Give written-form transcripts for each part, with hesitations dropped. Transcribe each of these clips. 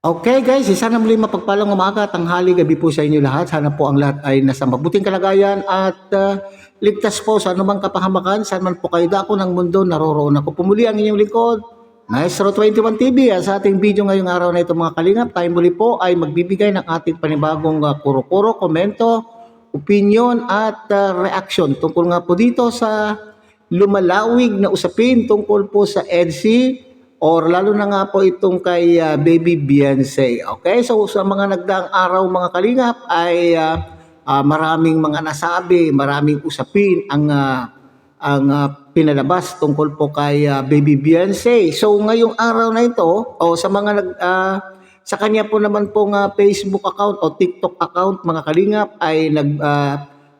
Okay guys, sana muli mapagpalang umaga, tanghali, gabi po sa inyo lahat. Sana po ang lahat ay nasa mabuting kalagayan at ligtas po sa anumang kapahamakan. Saan man po kayo dako ng mundo, naroroon ako. Pumuli ang inyong lingkod, Maestro 21 TV. Sa ating video ngayong araw na ito mga kalingap, tayo muli po ay magbibigay ng ating panibagong kuro-kuro, komento, opinion at reaction tungkol nga po dito sa lumalawig na usapin tungkol po sa EDSI or lalo na nga po itong kay Baby Beyonce. Okay, so sa mga nagdaang araw mga kalingap ay maraming mga nasabi, maraming usapin ang pinalabas tungkol po kay Baby Beyonce. So ngayong araw na ito o sa mga sa kanya po naman pong Facebook account o TikTok account mga kalingap ay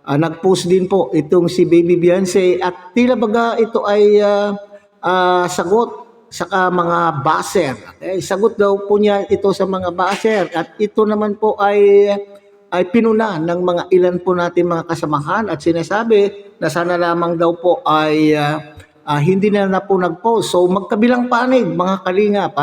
nag-post din po itong si Baby Beyonce at tila baga ito ay sagot sa mga baser. Okay? Sagot daw po niya ito sa mga baser at ito naman po ay pinuna ng mga ilan po natin mga kasamahan at sinasabi na sana lamang daw po ay hindi na po nag-post. So magkabilang panig mga kalingap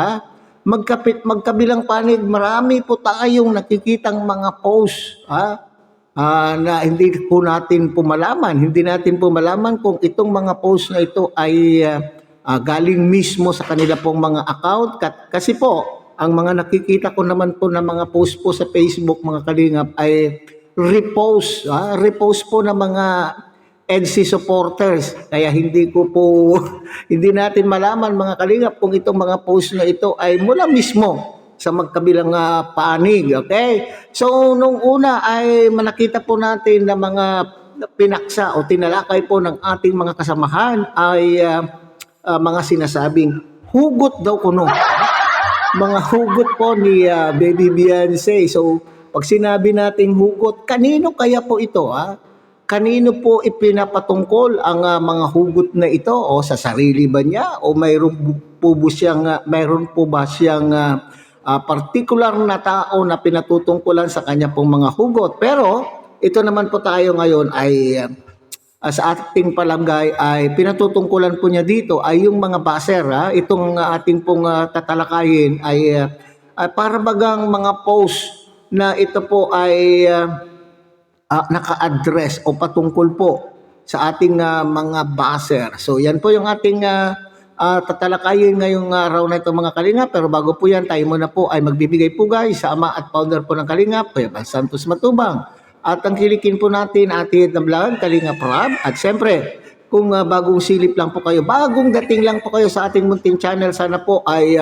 magkabilang panig, marami po tayong nakikitang mga post na hindi po natin pumalaman. Hindi natin pumalaman kung itong mga post na ito ay galing mismo sa kanila pong mga account kasi po ang mga nakikita ko naman po na mga post po sa Facebook mga kalingap ay repost po ng mga EDSI supporters kaya hindi ko po hindi natin malaman mga kalingap kung itong mga post na ito ay mula mismo sa magkabilang panig. Okay, so nung una ay manakita po natin na mga pinaksa o tinalakay po ng ating mga kasamahan ay mga sinasabing hugot daw kuno. Mga hugot po ni Baby Beyonce. So, pag sinabi nating hugot, kanino kaya po ito? Kanino po ipinapatungkol ang mga hugot na ito? O sa sarili ba niya? O mayroon po ba siyang particular na tao na pinatutungkulan sa kanya pong mga hugot? Pero, ito naman po tayo ngayon ay sa ating palagay ay pinatutungkulan po niya dito ay yung mga baser. Itong ating pong tatalakayin ay para bagang mga post na ito po ay naka-address o patungkol po sa ating mga baser. So yan po yung ating tatalakayin ngayong araw na ito mga kalingap. Pero bago po yan, tayo muna po ay magbibigay po guys sa ama at founder po ng Kalingap, Kuya Bal Santos Matubang. At ang kilikin po natin atin na vlog, Kalingap Rob. At siyempre, kung bagong silip lang po kayo, bagong dating lang po kayo sa ating munting channel, sana po ay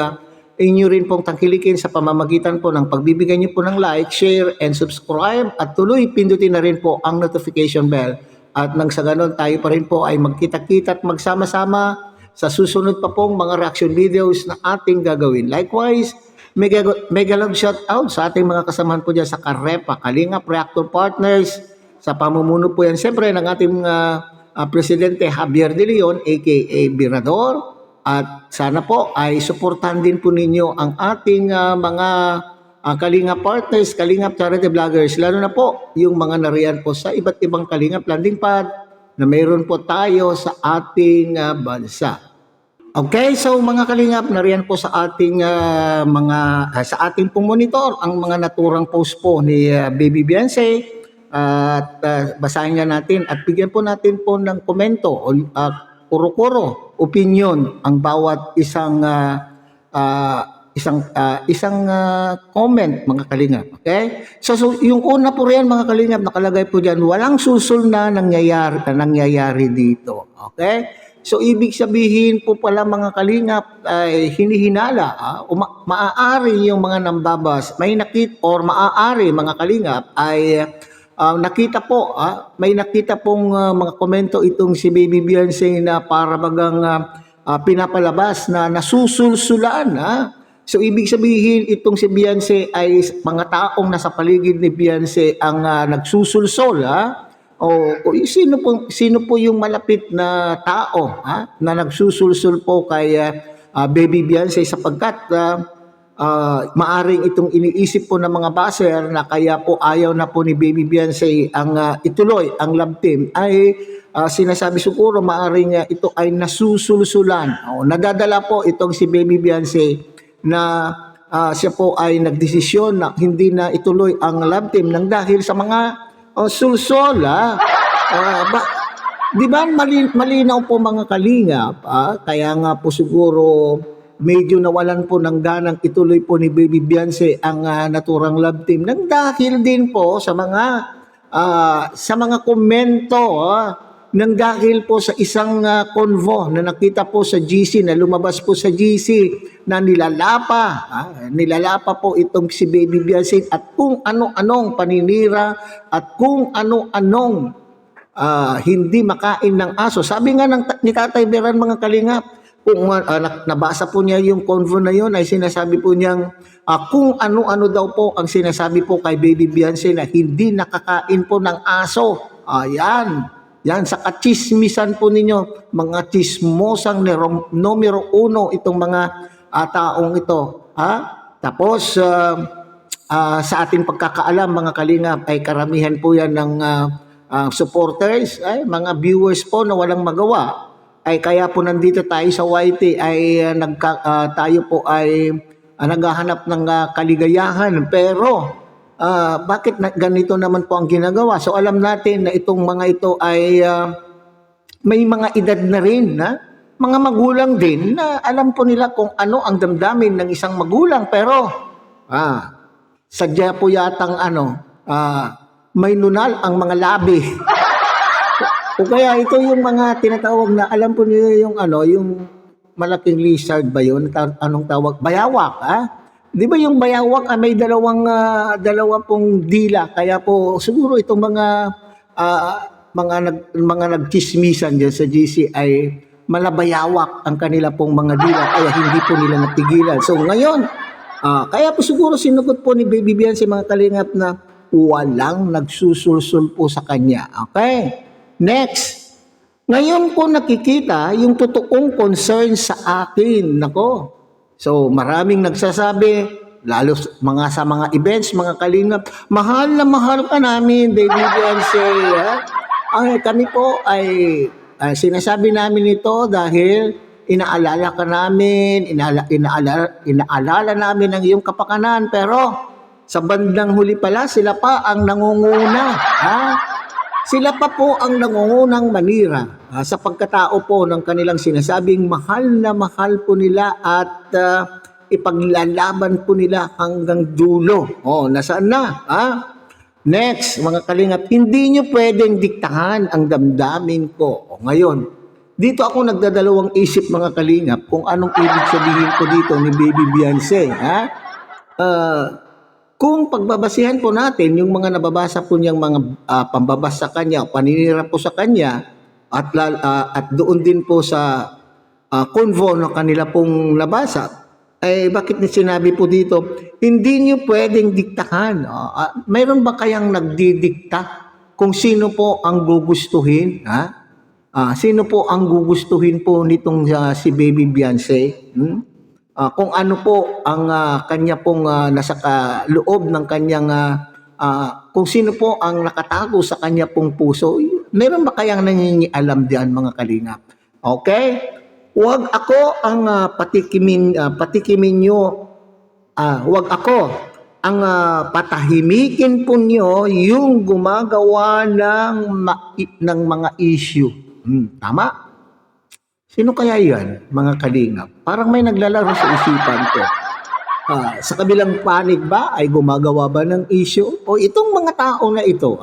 inyo rin pong tangkilikin sa pamamagitan po ng pagbibigay niyo po ng like, share, and subscribe. At tuloy, pindutin na rin po ang notification bell. At nang sa ganon, tayo pa rin po ay magkita-kita at magsama-sama sa susunod pa pong mga reaction videos na ating gagawin. Likewise, mega love shout out sa ating mga kasamahan po dyan sa Karepa, Kalingap Reactor Partners, sa pamumuno po yan siyempre ng ating Presidente Javier De Leon aka Birador. At sana po ay suportahan din po ninyo ang ating mga Kalingap Partners, Kalingap Charity Vloggers, lalo na po yung mga nariyan po sa iba't ibang Kalingap landing pad na mayroon po tayo sa ating bansa. Okay, so mga kalingap, nariyan po sa ating sa ating pong monitor ang mga naturang post po ni Baby Beyonce at basahin nga natin at bigyan po natin po ng komento o kuro-kuro, opinion ang bawat isang comment mga kalingap. Okay? So yung una po riyan mga kalingap nakalagay po diyan, walang susul na nangyayari dito. Okay? So ibig sabihin po pala mga kalingap ay hinihinala maaari yung mga nambabas maaari mga kalingap ay nakita po may nakita pong mga komento itong si Baby Beyonce na para bagang pinapalabas na nasusulsulan. So ibig sabihin itong si Beyonce ay mga taong nasa paligid ni Beyonce ang nagsusulsol sino po yung malapit na tao na nagsusulsul po kay Baby Beyonce sapagkat maaring itong iniisip po ng mga baser na kaya po ayaw na po ni Baby Beyonce ang ituloy ang love team ay sinasabi siguro maaring ito ay nasusulsulan. Nadadala po itong si Baby Beyonce na siya po ay nagdesisyon na hindi na ituloy ang love team nang dahil sa mga sulsol. Di ba malinaw po mga kalingap, kaya nga po siguro medyo nawalan po ng ganang ituloy po ni Baby Beyonce ang naturang love team nang dahil din po sa mga komento, nang dahil po sa isang convo na nakita po sa GC, na lumabas po sa GC na nilalapa po itong si Baby Beyonce at kung ano-anong paninira at kung ano-anong hindi makain ng aso. Sabi nga ni Tatay Beran mga kalingap, kung nabasa po niya yung convo na yun, ay sinasabi po niyang kung ano-ano daw po ang sinasabi po kay Baby Beyonce na hindi nakakain po ng aso. Yan sa kachismisan po ninyo, mga chismosang numero uno itong mga taong ito. Tapos sa ating pagkakaalam mga kalingap ay karamihan po yan ng supporters, mga viewers po na walang magawa, ay kaya po nandito tayo sa YT ay tayo po ay naghahanap ng kaligayahan. Pero bakit ganito naman po ang ginagawa? So alam natin na itong mga ito ay may mga edad na rin, mga magulang din na alam po nila kung ano ang damdamin ng isang magulang, pero sadya po yatang may nunal ang mga labi. O kaya ito yung mga tinatawag na, alam po niyo yung yung malaking lizard ba yun? Anong tawag? Bayawak, Di ba yung bayawak may dalawa pong dila, kaya po siguro itong mga nagchismisan diyan sa GC ay malabayawak ang kanila pong mga dila, kaya hindi po nila napigilan. So ngayon, kaya po siguro sinugot po ni Baby Beyonce mga kalingap na walang nagsusulsul po sa kanya. Okay? Next. Ngayon po nakikita yung totoong concern sa akin. Nako. So, maraming nagsasabi, lalo sa mga events, mga kalingap, mahal na mahal ka namin, Baby Beyonce. Kami po ay sinasabi namin ito dahil inaalala ka namin, inaalala namin ang iyong kapakanan, pero sa bandang huli pala, sila pa ang nangunguna. Sila pa po ang nangungunang manira sa pagkatao po ng kanilang sinasabing mahal na mahal po nila at ipaglalaban po nila hanggang dulo. Nasaan na? Next, mga kalingap, hindi nyo pwedeng diktahan ang damdamin ko. Ngayon, dito ako nagdadalawang isip mga kalingap kung anong ibig sabihin ko dito ni Baby Beyonce. Kung pagbabasihan po natin yung mga nababasa po niyang mga pambabas sa kanya, paninira po sa kanya, at doon din po sa convo na kanila pong nabasa, ay bakit sinabi po dito, hindi niyo pwedeng diktahan. Mayroon ba kayang nagdidikta kung sino po ang gugustuhin? Sino po ang gugustuhin po nitong si Baby Beyonce? Kung ano po ang kanya pong nasa loob ng kanyang kung sino po ang nakatago sa kanya pong puso, meron ba kayang nangingialam diyan mga kalingap? Okay? Huwag ako ang patikimin nyo. Huwag ako ang patahimikin po nyo yung gumagawa ng mga issue. Tama? Sino kaya yan, mga kalingap? Parang may naglalaro sa isipan ko. Sa kabilang panig ba ay gumagawa ba ng issue? O itong mga tao na ito,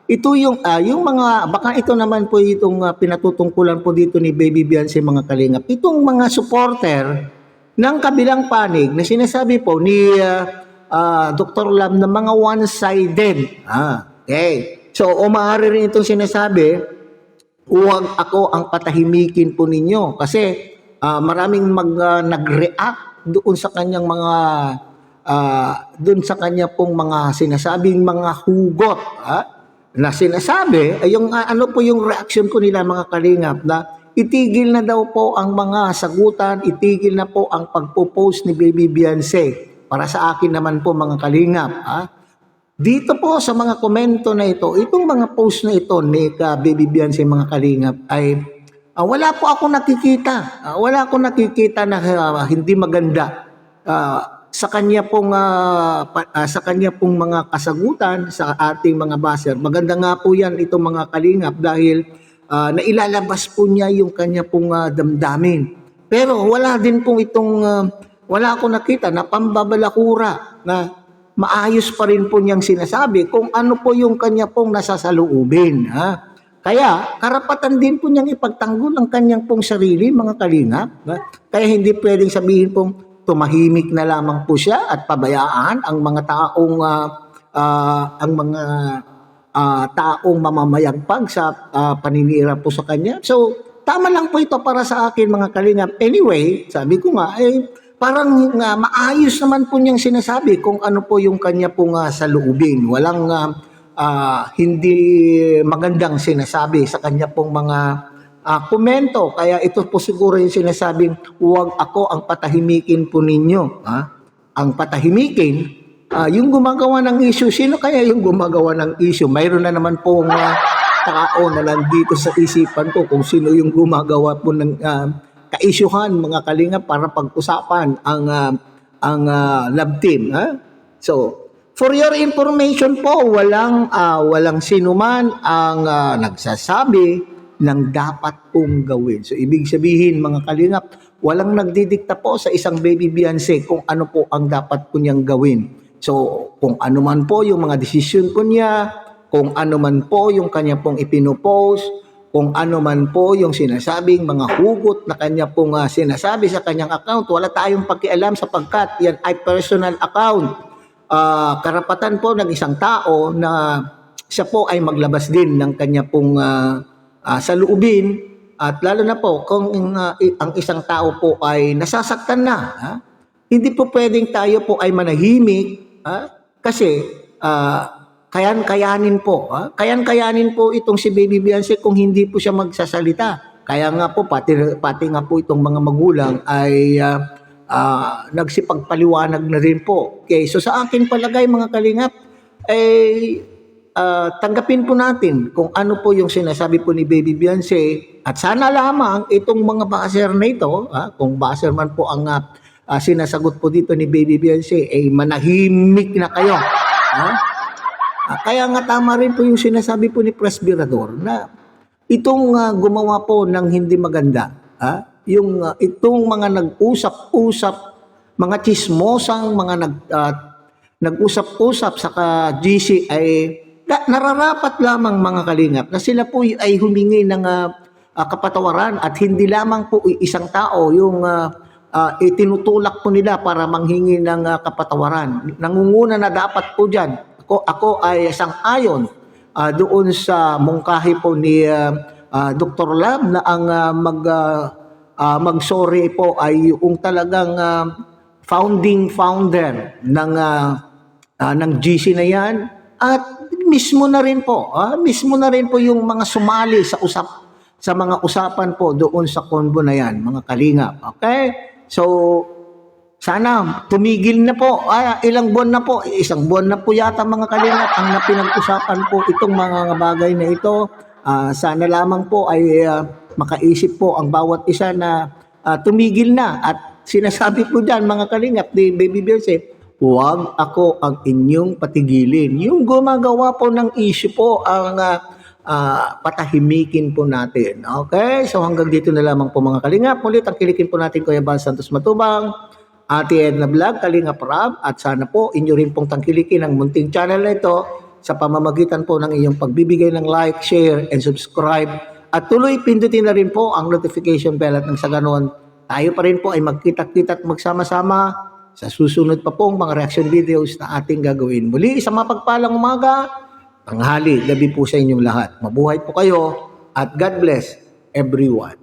ito yung mga, baka ito naman po itong pinatutungkulan po dito ni Baby Beyonce mga kalingap. Itong mga supporter ng kabilang panig na sinasabi po ni Dr. Lam na mga one-sided. Okay. So, maaari rin itong sinasabi, huwag ako ang patahimikin po ninyo kasi maraming nag-react doon sa kanyang doon sa kanya pong mga sinasabing mga hugot na sinasabi ay yung po yung reaction ko nila mga kalingap na itigil na daw po ang mga sagutan, itigil na po ang pagpo-post ni Baby Beyonce. Para sa akin naman po mga kalingap, dito po sa mga komento na ito, itong mga post na ito ni Baby Beyonce mga kalingap ay wala po ako nakikita. Wala akong nakikita na hindi maganda. sa kanya pong sa kanya pong mga kasagutan sa ating mga baser. Maganda nga po 'yan itong mga kalingap dahil nailalabas po niya yung kanya pong damdamin. Pero wala din pong wala akong nakita na pambabalakura na maayos pa rin po niyang sinasabi kung ano po yung kanya pong nasasaluubin. Kaya karapatan din po niyang ipagtanggol ang kanyang pong sarili, mga kalingap. Kaya hindi pwedeng sabihin pong tumahimik na lamang po siya at pabayaan ang mga taong mamamayagpag sa paninira po sa kanya. So, tama lang po ito para sa akin, mga kalingap. Anyway, sabi ko nga, parang maayos naman po niyang sinasabi kung ano po yung kanya pong saloobin. Walang hindi magandang sinasabi sa kanya pong mga komento. Kaya ito po siguro yung sinasabing, huwag ako ang patahimikin po ninyo. Ang patahimikin, yung gumagawa ng issue, sino kaya yung gumagawa ng issue? Mayroon na naman pong tao na nandito sa isipan ko kung sino yung gumagawa po ng ka-issuehan, mga kalinga, para pag-usapan ang love team. So, for your information po, walang sinuman ang nagsasabi ng dapat pong gawin. So, ibig sabihin, mga kalingap, walang nagdidikta po sa isang baby Beyonce kung ano po ang dapat po niyang gawin. So, kung ano man po yung mga desisyon po niya, kung ano man po yung kanya pong ipinopost, kung ano man po yung sinasabing mga hugot na kanya pong sinasabi sa kanyang account, wala tayong pakialam sapagkat yan ay personal account. Karapatan po ng isang tao na siya po ay maglabas din ng kanya pong saloobin, at lalo na po kung ang isang tao po ay nasasaktan na. Hindi po pwedeng tayo po ay manahimik kasi kayan-kayanin po itong si Baby Beyonce kung hindi po siya magsasalita. Kaya nga po pati nga po itong mga magulang ay nagsipagpaliwanag na rin po. Okay, so sa akin palagay, mga kalingap, tanggapin po natin kung ano po yung sinasabi po ni Baby Beyonce, at sana lamang itong mga baser na ito, kung baser man po ang sinasagot po dito ni Baby Beyonce, manahimik na kayo. Kaya nga tama rin po yung sinasabi po ni Presbyrador na itong gumawa po ng hindi maganda, itong mga nag-usap-usap, mga chismosang mga nag-usap-usap sa GC ay nararapat lamang, mga kalingap, na sila po ay humingi ng kapatawaran, at hindi lamang po isang tao yung itinutulak po nila para manghingi ng kapatawaran. Nangunguna na dapat po dyan. Ako ay sang-ayon doon sa mungkahi po ni Dr. Lab na ang mag-sorry po ay yung talagang founding founder ng GC na yan, at mismo na rin po yung mga sumali sa mga usapan po doon sa konbo na yan, mga kalingap. Okay? So, sana tumigil na po. Ilang buwan na po, isang buwan na po yata, mga kalingap, ang napinag-usapan po itong mga bagay na ito. Sana lamang po ay makaisip po ang bawat isa na tumigil na. At sinasabi po dyan, mga kalingap, ni Baby Beyonce, huwag ako ang inyong patigilin. Yung gumagawa po ng issue po ang patahimikin po natin. Okay? So hanggang dito na lamang po, mga kalingap. Ulit ang kilikin po natin Kuya Bal Santos Matubang, Ate Edna Vlog, Kalingap Rab, at sana po inyo rin pong tangkilikin ang munting channel na ito sa pamamagitan po ng iyong pagbibigay ng like, share, and subscribe. At tuloy pindutin na rin po ang notification bell, at nang sa ganon, tayo pa rin po ay magkita-kita at magsama-sama sa susunod pa pong mga reaction videos na ating gagawin. Muli, sa mapagpalang umaga, tanghali, gabi po sa inyong lahat. Mabuhay po kayo, at God bless everyone.